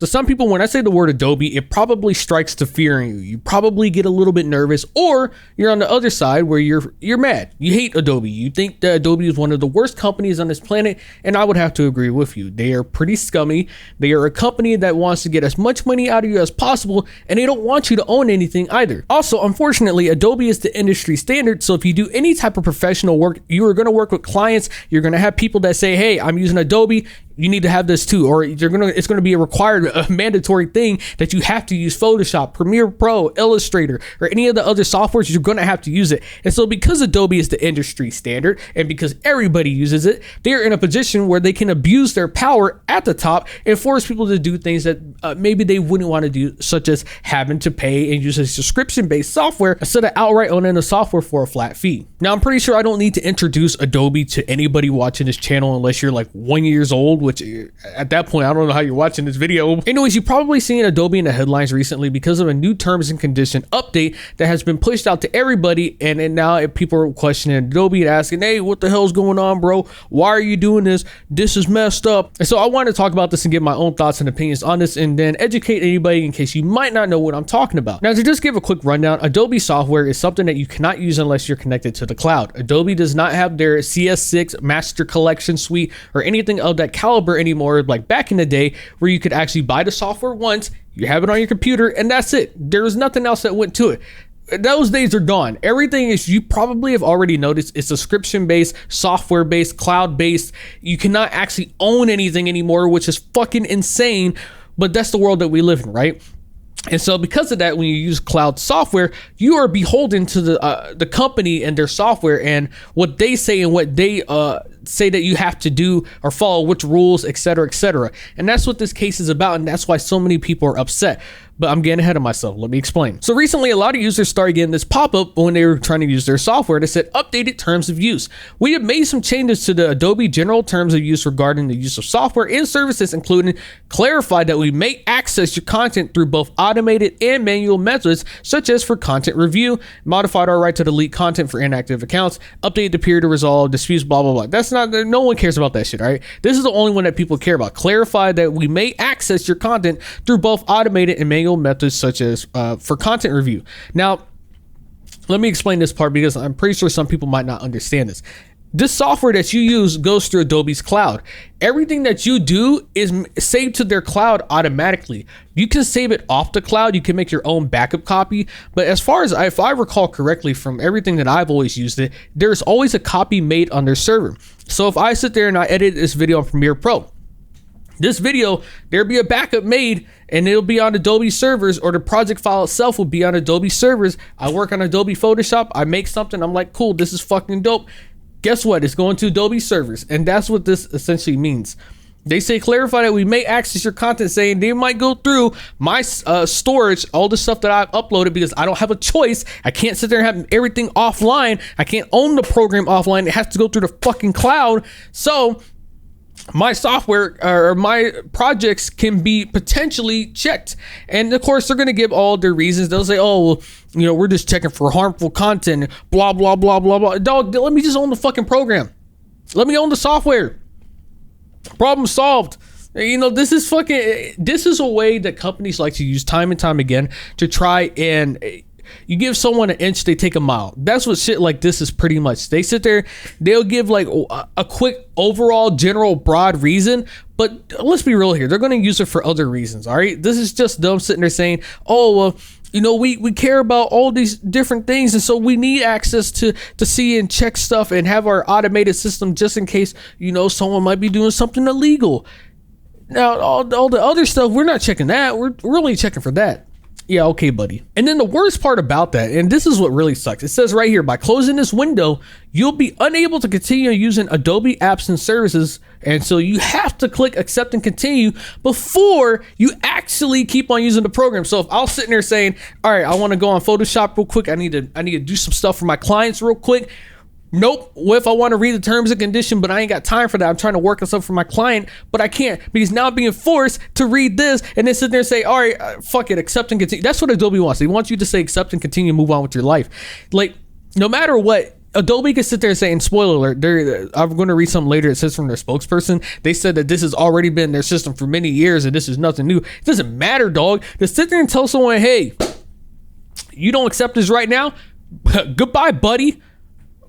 So some people, when I say the word Adobe, it probably strikes to fear in you. You probably get a little bit nervous, or you're on the other side where you're mad. You hate Adobe. You think that Adobe is one of the worst companies on this planet, and I would have to agree with you. They are pretty scummy. They are a company that wants to get as much money out of you as possible, and they don't want you to own anything either. Also, unfortunately, Adobe is the industry standard, so if you do any type of professional work, you are going to work with clients. You're going to have people that say, hey, I'm using Adobe, you need to have this too, or it's going to be a required, a mandatory thing that you have to use Photoshop, Premiere Pro, Illustrator, or any of the other softwares. You're going to have to use it. And so because Adobe is the industry standard, and because everybody uses it, they're in a position where they can abuse their power at the top and force people to do things that maybe they wouldn't want to do, such as having to pay and use a subscription-based software instead of outright owning the software for a flat fee. Now, I'm pretty sure I don't need to introduce Adobe to anybody watching this channel unless you're like 1 year old, which at that point, I don't know how you're watching this video. Anyways, you've probably seen Adobe in the headlines recently because of a new terms and condition update that has been pushed out to everybody. And now people are questioning Adobe and asking, hey, what the hell's going on, bro? Why are you doing this? This is messed up. And so I want to talk about this and give my own thoughts and opinions on this, and then educate anybody in case you might not know what I'm talking about. Now, to just give a quick rundown, Adobe software is something that you cannot use unless you're connected to the cloud. Adobe does not have their CS6 Master Collection Suite or anything of that caliber anymore, like back in the day where you could actually buy the software once, you have it on your computer, and that's it. There was nothing else that went to it. Those days are gone. Everything is, you probably have already noticed, it's subscription-based, software-based, cloud-based. You cannot actually own anything anymore, which is fucking insane, but that's the world that we live in, right? And so because of that, when you use cloud software, you are beholden to the company and their software and what they say and what they say that you have to do or follow, which rules, etc., etc. And that's what this case is about, and that's why so many people are upset. But I'm getting ahead of myself. Let me explain. So recently, a lot of users started getting this pop-up when they were trying to use their software that said updated terms of use. We have made some changes to the Adobe general terms of use regarding the use of software and services, including clarified that we may access your content through both automated and manual methods, such as for content review, modified our right to delete content for inactive accounts, update the period to resolve disputes, blah, blah, blah. That's not, no one cares about that shit, right? This is the only one that people care about. Clarified that we may access your content through both automated and manual methods, such as for content review. Now, let me explain this part because I'm pretty sure some people might not understand this. This software that you use goes through Adobe's cloud. Everything that you do is saved to their cloud automatically. You can save it off the cloud. You can make your own backup copy. But as far as if I recall correctly from everything that I've always used it, there's always a copy made on their server. So if I sit there and I edit this video on Premiere Pro, this video, there'll be a backup made and it'll be on Adobe servers, or the project file itself will be on Adobe servers. I work on Adobe Photoshop. I make something. I'm like, cool, this is fucking dope. Guess what? It's going to Adobe servers. And that's what this essentially means. They say clarify that we may access your content, saying they might go through my storage, all the stuff that I've uploaded, because I don't have a choice. I can't sit there and have everything offline. I can't own the program offline. It has to go through the fucking cloud. So my software or my projects can be potentially checked. And of course, they're going to give all their reasons. They'll say, oh, well, you know, we're just checking for harmful content, blah, blah, blah, blah, blah. Dog, let me just own the fucking program. Let me own the software. Problem solved. You know, this is a way that companies like to use time and time again to try and, you give someone an inch, they take a mile. That's what shit like this is pretty much. They sit there, they'll give like a quick overall general broad reason, but let's be real here. They're going to use it for other reasons. All right. This is just them sitting there saying, oh, well, you know, we care about all these different things. And so we need access to see and check stuff and have our automated system just in case, you know, someone might be doing something illegal. Now, all the other stuff, we're not checking that. We're only checking for that. Yeah, okay, buddy. And then the worst part about that, and this is what really sucks, it says right here, by closing this window, you'll be unable to continue using Adobe apps and services. And so you have to click accept and continue before you actually keep on using the program. So if I was sitting there saying, all right, I want to go on Photoshop real quick, I need to do some stuff for my clients real quick. Nope. What if I want to read the terms and condition, but I ain't got time for that? I'm trying to work on something for my client, but I can't because now I'm being forced to read this and then sit there and say, all right, fuck it, accept and continue. That's what Adobe wants. They want you to say accept and continue and move on with your life. Like, no matter what, Adobe can sit there and say, and spoiler alert, I'm going to read something later. It says from their spokesperson, they said that this has already been their system for many years and this is nothing new. It doesn't matter, dog. To sit there and tell someone, hey, you don't accept this right now, goodbye, buddy.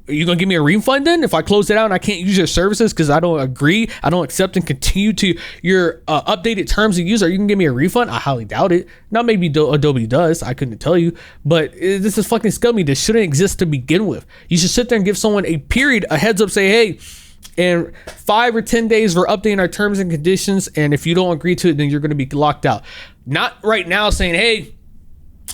Are you gonna give me a refund then if I close it out and I can't use your services because I don't agree, I don't accept and continue to your updated terms of use? Are you gonna give me a refund? I highly doubt it. Now maybe Adobe does, I couldn't tell you, but this is fucking scummy. This shouldn't exist to begin with. You should sit there and give someone a period, a heads up, say, hey, in 5 or 10 days we're updating our terms and conditions, and if you don't agree to it, then you're gonna be locked out. Not right now saying, hey,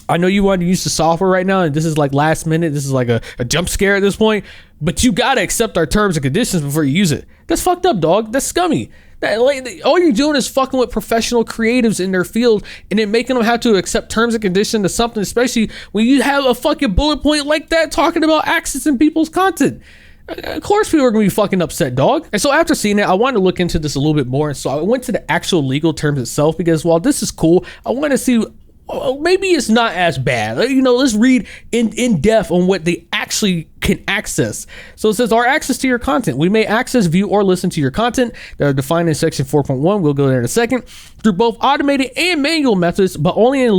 I know you want to use the software right now and this is like last minute, this is like a jump scare at this point, but you gotta accept our terms and conditions before you use it. That's fucked up, dog. That's scummy. All you're doing is fucking with professional creatives in their field and then making them have to accept terms and conditions to something, especially when you have a fucking bullet point like that talking about accessing people's content. Of course people are going to be fucking upset, dog. And so after seeing it, I wanted to look into this a little bit more, and so I went to the actual legal terms itself, because while this is cool, I want to see maybe it's not as bad. Let's read in depth on what they actually can access. So it says, our access to your content. We may access, view, or listen to your content that are defined in section 4.1. We'll go there in a second, through both automated and manual methods, but only in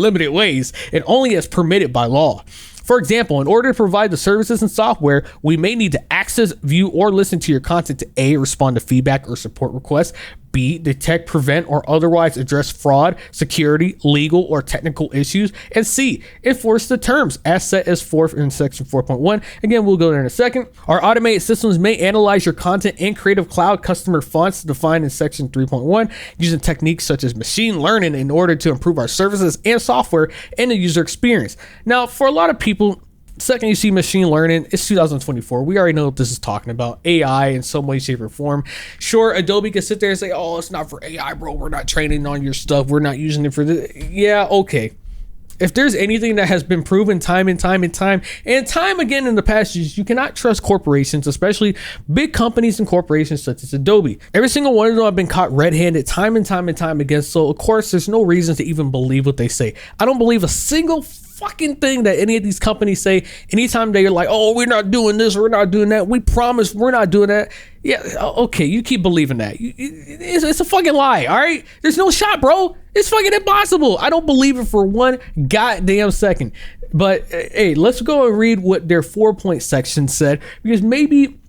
limited ways and only as permitted by law. For example, in order to provide the services and software, we may need to access, view, or listen to your content to A, respond to feedback or support requests, B, detect, prevent, or otherwise address fraud, security, legal, or technical issues, and C, enforce the terms as set as forth in section 4.1. Again, we'll go there in a second. Our automated systems may analyze your content in Creative Cloud customer fonts defined in section 3.1 using techniques such as machine learning in order to improve our services and software and the user experience. Now, for a lot of people, second you see machine learning, it's 2024. We already know what this is talking about. AI in some way, shape, or form. Sure, Adobe can sit there and say, oh, it's not for AI, bro. We're not training on your stuff. We're not using it for this. Yeah, okay. If there's anything that has been proven time and time again in the past years, you cannot trust corporations, especially big companies and corporations such as Adobe. Every single one of them have been caught red-handed time and time again. So of course, there's no reason to even believe what they say. I don't believe a single fucking thing that any of these companies say. Anytime they're like, oh, we're not doing this, we're not doing that, we promise we're not doing that. Yeah, okay, you keep believing that. It's a fucking lie, all right? There's no shot, bro. It's fucking impossible. I don't believe it for one goddamn second. But hey, let's go and read what their 4-point section said, because maybe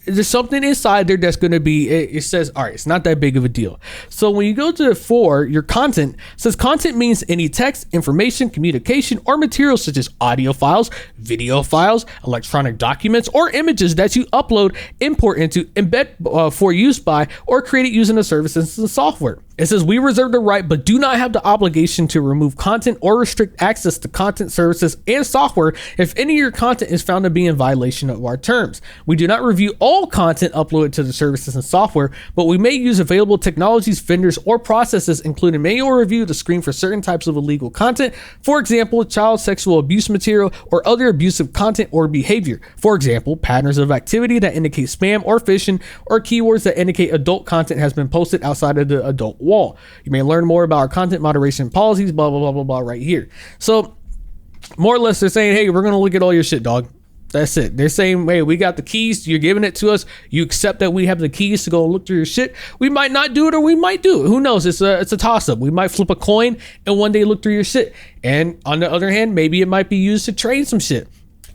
there's something inside there that's going to be, it says, all right, it's not that big of a deal. So when you go to 4, your content says content means any text, information, communication, or materials such as audio files, video files, electronic documents, or images that you upload, import into, embed for use by, or create it using the services and software. It says we reserve the right but do not have the obligation to remove content or restrict access to content, services, and software if any of your content is found to be in violation of our terms. We do not review all content uploaded to the services and software, but we may use available technologies, vendors, or processes, including manual review, to screen for certain types of illegal content. For example, child sexual abuse material or other abusive content or behavior. For example, patterns of activity that indicate spam or phishing, or keywords that indicate adult content has been posted outside of the adult wall. You may learn more about our content moderation policies, blah, blah, blah, blah, blah, right here. So more or less they're saying, hey, we're going to look at all your shit, dog. That's it. They're saying, hey, we got the keys. You're giving it to us. You accept that we have the keys to go look through your shit. We might not do it, or we might do it. Who knows? It's a toss up. We might flip a coin and one day look through your shit. And on the other hand, maybe it might be used to train some shit.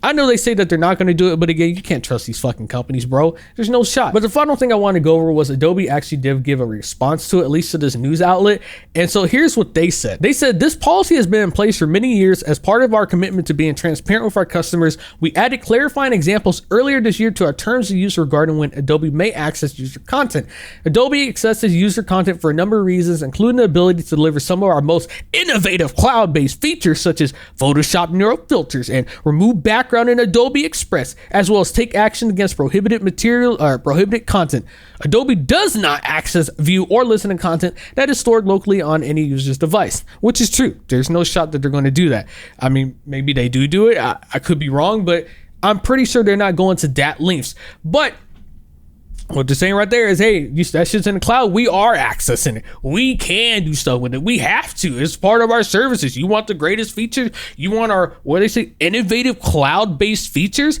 I know they say that they're not going to do it, but again, you can't trust these fucking companies, bro. There's no shot. But the final thing I want to go over was Adobe actually did give a response to it, at least to this news outlet. And so here's what they said. They said, this policy has been in place for many years. As part of our commitment to being transparent with our customers, we added clarifying examples earlier this year to our terms of use regarding when Adobe may access user content. Adobe accesses user content for a number of reasons, including the ability to deliver some of our most innovative cloud-based features, such as Photoshop neural filters and remove background in Adobe Express, as well as take action against prohibited material or prohibited content. Adobe does not access, view, or listen to content that is stored locally on any user's device, which is true. There's no shot that they're going to do that. I mean, maybe they do it. I could be wrong, but I'm pretty sure they're not going to that lengths. But What they're saying right there is, hey, that shit's in the cloud. We are accessing it. We can do stuff with it. We have to. It's part of our services. You want the greatest features? You want our, what do they say, innovative cloud-based features?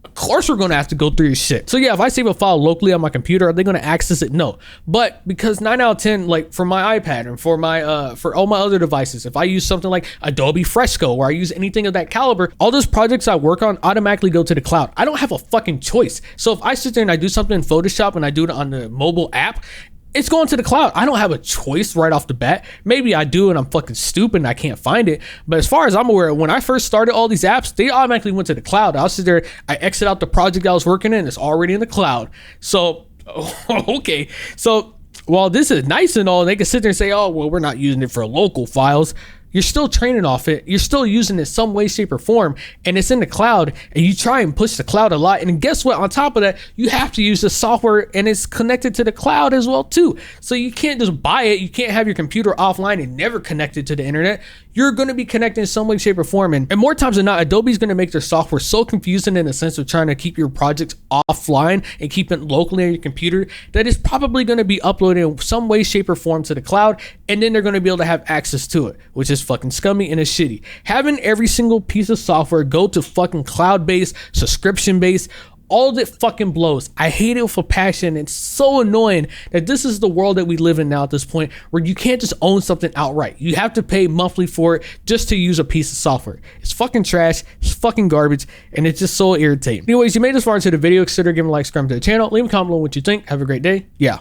Of course we're going to have to go through your shit. So yeah, if I save a file locally on my computer, are they going to access it? No. But because 9 out of 10, like for my iPad and for my for all my other devices, if I use something like Adobe Fresco or I use anything of that caliber, all those projects I work on automatically go to the cloud. I don't have a fucking choice. So if I sit there and I do something in Photoshop and I do it on the mobile app, it's going to the cloud. I don't have a choice right off the bat. Maybe I do and I'm fucking stupid and I can't find it. But as far as I'm aware, when I first started all these apps, they automatically went to the cloud. I'll sit there, I exit out the project I was working in, it's already in the cloud. So, okay. So while this is nice and all, they can sit there and say, oh, well, we're not using it for local files. You're still training off it. You're still using it some way, shape, or form, and it's in the cloud, and you try and push the cloud a lot. And guess what? On top of that, you have to use the software, and it's connected to the cloud as well, too. So you can't just buy it. You can't have your computer offline and never connected to the internet. You're going to be connected in some way, shape, or form. And more times than not, Adobe's going to make their software so confusing in the sense of trying to keep your projects offline and keep it locally on your computer that it's probably going to be uploaded in some way, shape, or form to the cloud, and then they're going to be able to have access to it, which is fucking scummy and it's shitty. Having every single piece of software go to fucking cloud-based, subscription-based, all that fucking blows. I hate it with a passion. It's so annoying that this is the world that we live in now at this point where you can't just own something outright. You have to pay monthly for it just to use a piece of software. It's fucking trash. It's fucking garbage. And it's just so irritating. Anyways, you made this far into the video. Consider giving a like, subscribe to the channel. Leave a comment below what you think. Have a great day. Yeah.